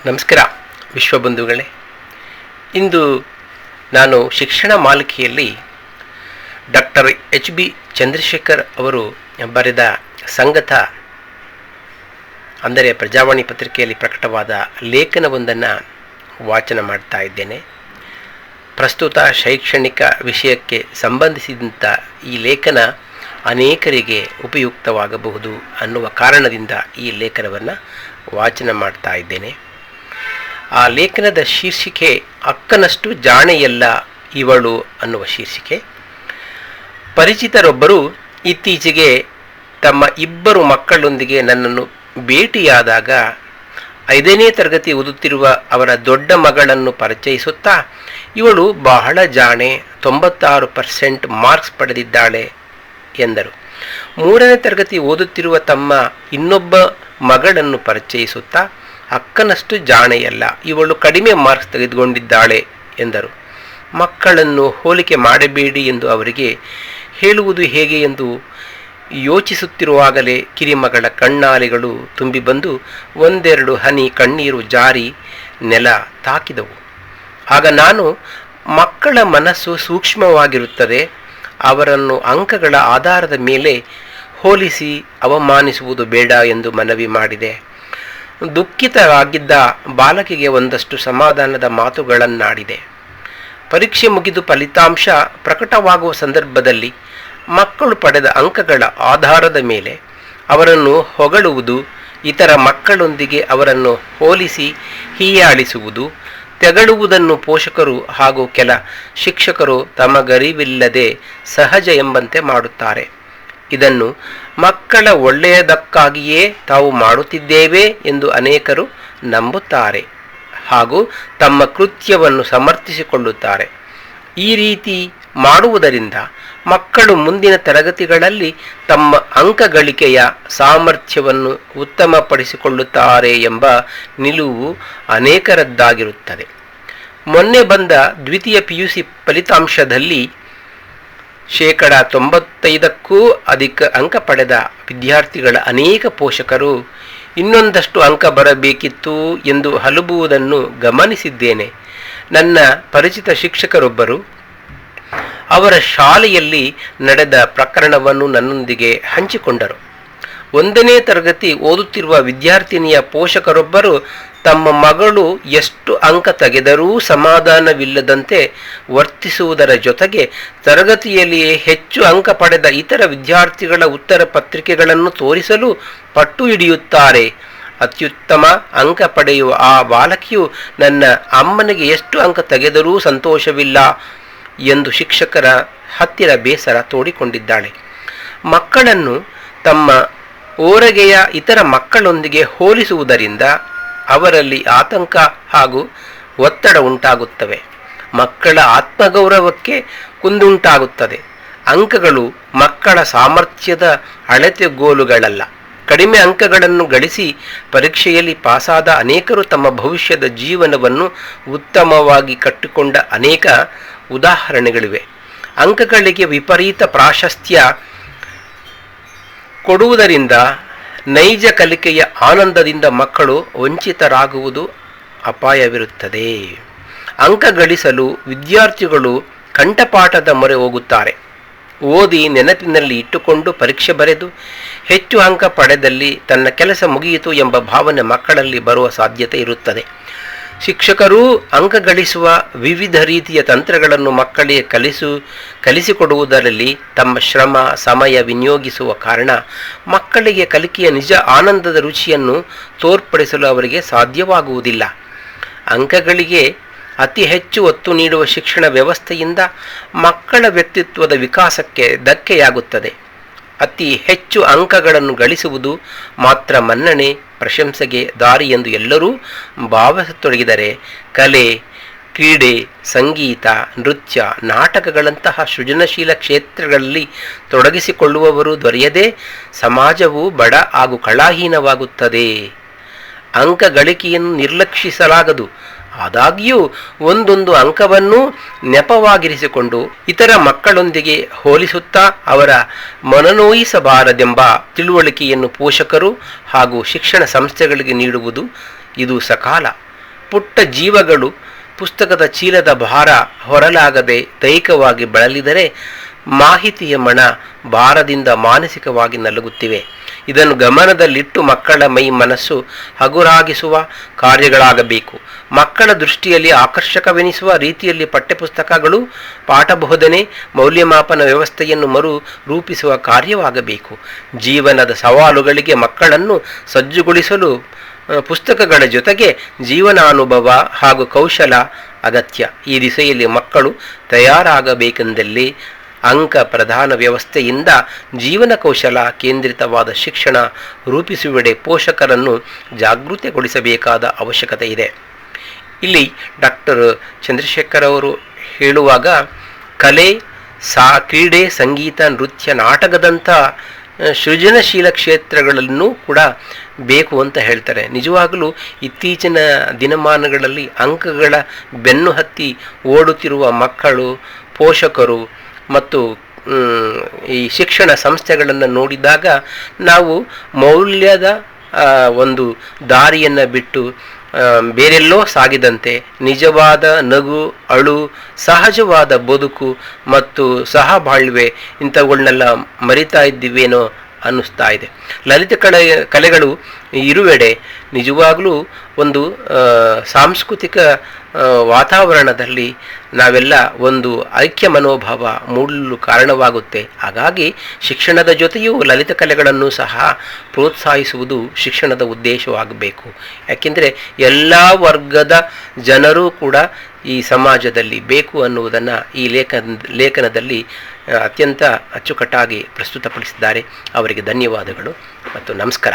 ನಮಸ್ಕಾರ ವಿಶ್ವಬಂಧುಗಳೇ. ಇಂದು ನಾನು ಶಿಕ್ಷಣ ಮಾಲಿಕೆಯಲ್ಲಿ ಡಾಕ್ಟರ್ H.B. ಚಂದ್ರಶೇಖರ್ ಅವರು ಬರೆದ ಸಂಗತ ಅಂದರೆ ಪ್ರಜಾವಾಣಿ ಪತ್ರಿಕೆಯಲ್ಲಿ ಪ್ರಕಟವಾದ ಲೇಖನವೊಂದನ್ನು ವಾಚನ ಮಾಡ್ತಾ ಇದ್ದೇನೆ. ಪ್ರಸ್ತುತ ಶೈಕ್ಷಣಿಕ ವಿಷಯಕ್ಕೆ ಸಂಬಂಧಿಸಿದಂಥ ಈ ಲೇಖನ ಅನೇಕರಿಗೆ ಉಪಯುಕ್ತವಾಗಬಹುದು ಅನ್ನುವ ಕಾರಣದಿಂದ ಈ ಲೇಖನವನ್ನು ವಾಚನ ಮಾಡ್ತಾ ಇದ್ದೇನೆ. ಆ ಲೇಖನದ ಶೀರ್ಷಿಕೆ ಅಕ್ಕನಷ್ಟು ಜಾಣೆಯಲ್ಲ ಇವಳು ಅನ್ನುವ ಶೀರ್ಷಿಕೆ. ಪರಿಚಿತರೊಬ್ಬರು ಇತ್ತೀಚೆಗೆ ತಮ್ಮ ಇಬ್ಬರು ಮಕ್ಕಳೊಂದಿಗೆ ನನ್ನನ್ನು ಭೇಟಿಯಾದಾಗ 5ನೇ ತರಗತಿ ಓದುತ್ತಿರುವ ಅವರ ದೊಡ್ಡ ಮಗಳನ್ನು ಪರಿಚಯಿಸುತ್ತಾ, ಇವಳು ಬಹಳ ಜಾಣೆ, 96% ಮಾರ್ಕ್ಸ್ ಪಡೆದಿದ್ದಾಳೆ ಎಂದರು. 3ನೇ ತರಗತಿ ಓದುತ್ತಿರುವ ತಮ್ಮ ಇನ್ನೊಬ್ಬ ಮಗಳನ್ನು ಪರಿಚಯಿಸುತ್ತಾ, ಅಕ್ಕನಷ್ಟು ಜಾಣೆಯಲ್ಲ, ಇವಳು ಕಡಿಮೆ ಮಾರ್ಕ್ಸ್ ತೆಗೆದುಕೊಂಡಿದ್ದಾಳೆ ಎಂದರು. ಮಕ್ಕಳನ್ನು ಹೋಲಿಕೆ ಮಾಡಬೇಡಿ ಎಂದು ಅವರಿಗೆ ಹೇಳುವುದು ಹೇಗೆ ಎಂದು ಯೋಚಿಸುತ್ತಿರುವಾಗಲೇ ಕಿರಿಮಗಳ ಕಣ್ಣಾಲೆಗಳು ತುಂಬಿ ಬಂದು ಒಂದೆರಡು ಹನಿ ಕಣ್ಣೀರು ಜಾರಿ ನೆಲ ತಾಕಿದವು. ಆಗ ನಾನು, ಮಕ್ಕಳ ಮನಸ್ಸು ಸೂಕ್ಷ್ಮವಾಗಿರುತ್ತದೆ, ಅವರನ್ನು ಅಂಕಗಳ ಆಧಾರದ ಮೇಲೆ ಹೋಲಿಸಿ ಅವಮಾನಿಸುವುದು ಬೇಡ ಎಂದು ಮನವಿ ಮಾಡಿದೆ. ದುಃಖಿತರಾಗಿದ್ದ ಬಾಲಕಿಗೆ ಒಂದಷ್ಟು ಸಮಾಧಾನದ ಮಾತುಗಳನ್ನಾಡಿದೆ. ಪರೀಕ್ಷೆ ಮುಗಿದು ಫಲಿತಾಂಶ ಪ್ರಕಟವಾಗುವ ಸಂದರ್ಭದಲ್ಲಿ ಮಕ್ಕಳು ಪಡೆದ ಅಂಕಗಳ ಆಧಾರದ ಮೇಲೆ ಅವರನ್ನು ಹೊಗಳುವುದು, ಇತರ ಮಕ್ಕಳೊಂದಿಗೆ ಅವರನ್ನು ಹೋಲಿಸಿ ಹೀಯಾಳಿಸುವುದು, ತೆಗಳುವುದನ್ನು ಪೋಷಕರು ಹಾಗೂ ಕೆಲ ಶಿಕ್ಷಕರು ತಮಗರಿವಿಲ್ಲದೆ ಸಹಜ ಎಂಬಂತೆ ಮಾಡುತ್ತಾರೆ. ಇದನ್ನು ಮಕ್ಕಳ ಒಳ್ಳೆಯದಕ್ಕಾಗಿಯೇ ತಾವು ಮಾಡುತ್ತಿದ್ದೇವೆ ಎಂದು ಅನೇಕರು ನಂಬುತ್ತಾರೆ ಹಾಗೂ ತಮ್ಮ ಕೃತ್ಯವನ್ನು ಸಮರ್ಥಿಸಿಕೊಳ್ಳುತ್ತಾರೆ. ಈ ರೀತಿ ಮಾಡುವುದರಿಂದ ಮಕ್ಕಳು ಮುಂದಿನ ತರಗತಿಗಳಲ್ಲಿ ತಮ್ಮ ಅಂಕ ಗಳಿಕೆಯ ಸಾಮರ್ಥ್ಯವನ್ನು ಉತ್ತಮಪಡಿಸಿಕೊಳ್ಳುತ್ತಾರೆ ಎಂಬ ನಿಲುವು ಅನೇಕರದ್ದಾಗಿರುತ್ತದೆ. ಮೊನ್ನೆ ಬಂದ ದ್ವಿತೀಯ PUC ಫಲಿತಾಂಶದಲ್ಲಿ 95%ಕ್ಕೂ ಅಧಿಕ ಅಂಕ ಪಡೆದ ವಿದ್ಯಾರ್ಥಿಗಳ ಅನೇಕ ಪೋಷಕರು ಇನ್ನೊಂದಷ್ಟು ಅಂಕ ಬರಬೇಕಿತ್ತು ಎಂದು ಹಲುಬುವುದನ್ನು ಗಮನಿಸಿದ್ದೇನೆ. ನನ್ನ ಪರಿಚಿತ ಶಿಕ್ಷಕರೊಬ್ಬರು ಅವರ ಶಾಲೆಯಲ್ಲಿ ನಡೆದ ಪ್ರಕರಣವನ್ನು ನನ್ನೊಂದಿಗೆ ಹಂಚಿಕೊಂಡರು. 1ನೇ ತರಗತಿ ಓದುತ್ತಿರುವ ವಿದ್ಯಾರ್ಥಿನಿಯ ಪೋಷಕರೊಬ್ಬರು ತಮ್ಮ ಮಗಳು ಎಷ್ಟು ಅಂಕ ತೆಗೆದರೂ ಸಮಾಧಾನವಿಲ್ಲದಂತೆ ವರ್ತಿಸುವುದರ ಜೊತೆಗೆ ತರಗತಿಯಲ್ಲಿಯೇ ಹೆಚ್ಚು ಅಂಕ ಪಡೆದ ಇತರ ವಿದ್ಯಾರ್ಥಿಗಳ ಉತ್ತರ ಪತ್ರಿಕೆಗಳನ್ನು ತೋರಿಸಲು ಪಟ್ಟು ಹಿಡಿಯುತ್ತಾರೆ. ಅತ್ಯುತ್ತಮ ಅಂಕ ಪಡೆಯುವ ಆ ಬಾಲಕಿಯು ನನ್ನ ಅಮ್ಮನಿಗೆ ಎಷ್ಟು ಅಂಕ ತೆಗೆದರೂ ಸಂತೋಷವಿಲ್ಲ ಎಂದು ಶಿಕ್ಷಕರ ಹತ್ತಿರ ಬೇಸರ ತೋಡಿಕೊಂಡಿದ್ದಾಳೆ. ಮಕ್ಕಳನ್ನು ತಮ್ಮ ಓರಗೆಯ ಇತರ ಮಕ್ಕಳೊಂದಿಗೆ ಹೋಲಿಸುವುದರಿಂದ ಅವರಲ್ಲಿ ಆತಂಕ ಹಾಗೂ ಒತ್ತಡ ಉಂಟಾಗುತ್ತವೆ. ಮಕ್ಕಳ ಆತ್ಮಗೌರವಕ್ಕೆ ಕುಂದುಂಟಾಗುತ್ತದೆ. ಅಂಕಗಳು ಮಕ್ಕಳ ಸಾಮರ್ಥ್ಯದ ಅಳತೆಗೋಲುಗಳಲ್ಲ. ಕಡಿಮೆ ಅಂಕಗಳನ್ನು ಗಳಿಸಿ ಪರೀಕ್ಷೆಯಲ್ಲಿ ಪಾಸಾದ ಅನೇಕರು ತಮ್ಮ ಭವಿಷ್ಯದ ಜೀವನವನ್ನು ಉತ್ತಮವಾಗಿ ಕಟ್ಟಿಕೊಂಡ ಅನೇಕ ಉದಾಹರಣೆಗಳಿವೆ. ಅಂಕಗಳಿಗೆ ವಿಪರೀತ ಪ್ರಾಶಸ್ತ್ಯ ಕೊಡುವುದರಿಂದ ನೈಜ ಕಲಿಕೆಯ ಆನಂದದಿಂದ ಮಕ್ಕಳು ವಂಚಿತರಾಗುವುದು ಅಪಾಯವಿರುತ್ತದೆ. ಅಂಕ ಗಳಿಸಲು ವಿದ್ಯಾರ್ಥಿಗಳು ಕಂಠಪಾಠದ ಮೊರೆ ಹೋಗುತ್ತಾರೆ. ಓದಿ ನೆನಪಿನಲ್ಲಿ ಇಟ್ಟುಕೊಂಡು ಪರೀಕ್ಷೆ ಬರೆದು ಹೆಚ್ಚು ಅಂಕ ಪಡೆದಲ್ಲಿ ತನ್ನ ಕೆಲಸ ಮುಗಿಯಿತು ಎಂಬ ಭಾವನೆ ಮಕ್ಕಳಲ್ಲಿ ಬರುವ ಸಾಧ್ಯತೆ ಇರುತ್ತದೆ. ಶಿಕ್ಷಕರೂ ಅಂಕ ಗಳಿಸುವ ವಿವಿಧ ರೀತಿಯ ತಂತ್ರಗಳನ್ನು ಮಕ್ಕಳಿಗೆ ಕಲಿಸಿಕೊಡುವುದರಲ್ಲಿ ತಮ್ಮ ಶ್ರಮ ಸಮಯ ವಿನಿಯೋಗಿಸುವ ಕಾರಣ ಮಕ್ಕಳಿಗೆ ಕಲಿಕೆಯ ನಿಜ ಆನಂದದ ರುಚಿಯನ್ನು ತೋರ್ಪಡಿಸಲು ಅವರಿಗೆ ಸಾಧ್ಯವಾಗುವುದಿಲ್ಲ. ಅಂಕಗಳಿಗೆ ಅತಿ ಹೆಚ್ಚು ಒತ್ತು ನೀಡುವ ಶಿಕ್ಷಣ ವ್ಯವಸ್ಥೆಯಿಂದ ಮಕ್ಕಳ ವ್ಯಕ್ತಿತ್ವದ ವಿಕಾಸಕ್ಕೆ ಧಕ್ಕೆಯಾಗುತ್ತದೆ. ಅತಿ ಹೆಚ್ಚು ಅಂಕಗಳನ್ನು ಗಳಿಸುವುದು ಮಾತ್ರ ಮನ್ನಣೆ, ಪ್ರಶಂಸೆಗೆ ದಾರಿ ಎಂದು ಎಲ್ಲರೂ ಭಾವಿಸತೊಡಗಿದರೆ ಕಲೆ, ಕ್ರೀಡೆ, ಸಂಗೀತ, ನೃತ್ಯ, ನಾಟಕಗಳಂತಹ ಸೃಜನಶೀಲ ಕ್ಷೇತ್ರಗಳಲ್ಲಿ ತೊಡಗಿಸಿಕೊಳ್ಳುವವರು ದೊರೆಯದೆ ಸಮಾಜವು ಬಡ ಹಾಗೂ ಕಳಾಹೀನವಾಗುತ್ತದೆ. ಅಂಕ ಗಳಿಕೆಯನ್ನು ನಿರ್ಲಕ್ಷಿಸಲಾಗದು. ಆದಾಗ್ಯೂ ಒಂದೊಂದು ಅಂಕವನ್ನು ನೆಪವಾಗಿರಿಸಿಕೊಂಡು ಇತರ ಮಕ್ಕಳೊಂದಿಗೆ ಹೋಲಿಸುತ್ತಾ ಅವರ ಮನನೋಯಿಸಬಾರದೆಂಬ ತಿಳುವಳಿಕೆಯನ್ನು ಪೋಷಕರು ಹಾಗೂ ಶಿಕ್ಷಣ ಸಂಸ್ಥೆಗಳಿಗೆ ನೀಡುವುದು ಇದು ಸಕಾಲ. ಪುಟ್ಟ ಜೀವಗಳು ಪುಸ್ತಕದ ಚೀಲದ ಭಾರ ಹೊರಲಾಗದೆ ದೈಹಿಕವಾಗಿ ಬಳಲಿದರೆ ಮಾಹಿತಿಯ ಮಣ ಭಾರದಿಂದ ಮಾನಸಿಕವಾಗಿ ನಲುಗುತ್ತಿವೆ. ಇದನ್ನು ಗಮನದಲ್ಲಿಟ್ಟು ಮಕ್ಕಳ ಮೈ ಮನಸ್ಸು ಹಗುರಾಗಿಸುವ ಕಾರ್ಯಗಳಾಗಬೇಕು. ಮಕ್ಕಳ ದೃಷ್ಟಿಯಲ್ಲಿ ಆಕರ್ಷಕವೆನಿಸುವ ರೀತಿಯಲ್ಲಿ ಪಠ್ಯಪುಸ್ತಕಗಳು, ಪಾಠಬೋಧನೆ, ಮೌಲ್ಯಮಾಪನ ವ್ಯವಸ್ಥೆಯನ್ನು ಮರು ರೂಪಿಸುವ ಕಾರ್ಯವಾಗಬೇಕು. ಜೀವನದ ಸವಾಲುಗಳಿಗೆ ಮಕ್ಕಳನ್ನು ಸಜ್ಜುಗೊಳಿಸಲು ಪುಸ್ತಕಗಳ ಜೊತೆಗೆ ಜೀವನಾನುಭವ ಹಾಗೂ ಕೌಶಲ ಅಗತ್ಯ. ಈ ದಿಸೆಯಲ್ಲಿ ಮಕ್ಕಳು ತಯಾರಾಗಬೇಕೆಂದಲ್ಲಿ ಅಂಕ ಪ್ರಧಾನ ವ್ಯವಸ್ಥೆಯಿಂದ ಜೀವನ ಕೌಶಲ ಕೇಂದ್ರಿತವಾದ ಶಿಕ್ಷಣ ರೂಪಿಸುವೆಡೆ ಪೋಷಕರನ್ನು ಜಾಗೃತಿಗೊಳಿಸಬೇಕಾದ ಅವಶ್ಯಕತೆ ಇದೆ. ಇಲ್ಲಿ ಡಾಕ್ಟರ್ ಚಂದ್ರಶೇಖರ್ ಅವರು ಹೇಳುವಾಗ ಕಲೆ, ಕ್ರೀಡೆ, ಸಂಗೀತ, ನೃತ್ಯ, ನಾಟಕದಂಥ ಸೃಜನಶೀಲ ಕ್ಷೇತ್ರಗಳನ್ನೂ ಕೂಡ ಬೇಕು ಅಂತ ಹೇಳ್ತಾರೆ. ನಿಜವಾಗಲೂ ಇತ್ತೀಚಿನ ದಿನಮಾನಗಳಲ್ಲಿ ಅಂಕಗಳ ಬೆನ್ನು ಹತ್ತಿ ಓಡುತ್ತಿರುವ ಮಕ್ಕಳು, ಪೋಷಕರು ಮತ್ತು ಈ ಶಿಕ್ಷಣ ಸಂಸ್ಥೆಗಳನ್ನು ನೋಡಿದಾಗ ನಾವು ಮೌಲ್ಯದ ಒಂದು ದಾರಿಯನ್ನು ಬಿಟ್ಟು ಬೇರೆಲ್ಲೋ ಸಾಗಿದಂತೆ ನಿಜವಾದ ನಗು, ಅಳು, ಸಹಜವಾದ ಬದುಕು ಮತ್ತು ಸಹಬಾಳ್ವೆ ಇಂಥವುಗಳನ್ನೆಲ್ಲ ಮರಿತಾ ಇದ್ದೀವೇನೋ ಅನ್ನಿಸ್ತಾ ಇದೆ. ಲಲಿತ ಕಲೆಗಳು ಇರುವೆಡೆ ನಿಜವಾಗಲೂ ಒಂದು ಸಾಂಸ್ಕೃತಿಕ ವಾತಾವರಣದಲ್ಲಿ ನಾವೆಲ್ಲ ಒಂದು ಐಕ್ಯ ಮನೋಭಾವ ಮೂಡಲು ಕಾರಣವಾಗುತ್ತೆ. ಹಾಗಾಗಿ ಶಿಕ್ಷಣದ ಜೊತೆಯೂ ಲಲಿತ ಕಲೆಗಳನ್ನು ಸಹ ಪ್ರೋತ್ಸಾಹಿಸುವುದು ಶಿಕ್ಷಣದ ಉದ್ದೇಶವಾಗಬೇಕು. ಯಾಕೆಂದರೆ ಎಲ್ಲ ವರ್ಗದ ಜನರೂ ಕೂಡ ಈ ಸಮಾಜದಲ್ಲಿ ಬೇಕು ಅನ್ನುವುದನ್ನು ಈ ಲೇಖನದಲ್ಲಿ ಅತ್ಯಂತ ಅಚ್ಚುಕಟ್ಟಾಗಿ ಪ್ರಸ್ತುತಪಡಿಸಿದ್ದಾರೆ. ಅವರಿಗೆ ಧನ್ಯವಾದಗಳು ಮತ್ತು ನಮಸ್ಕಾರ.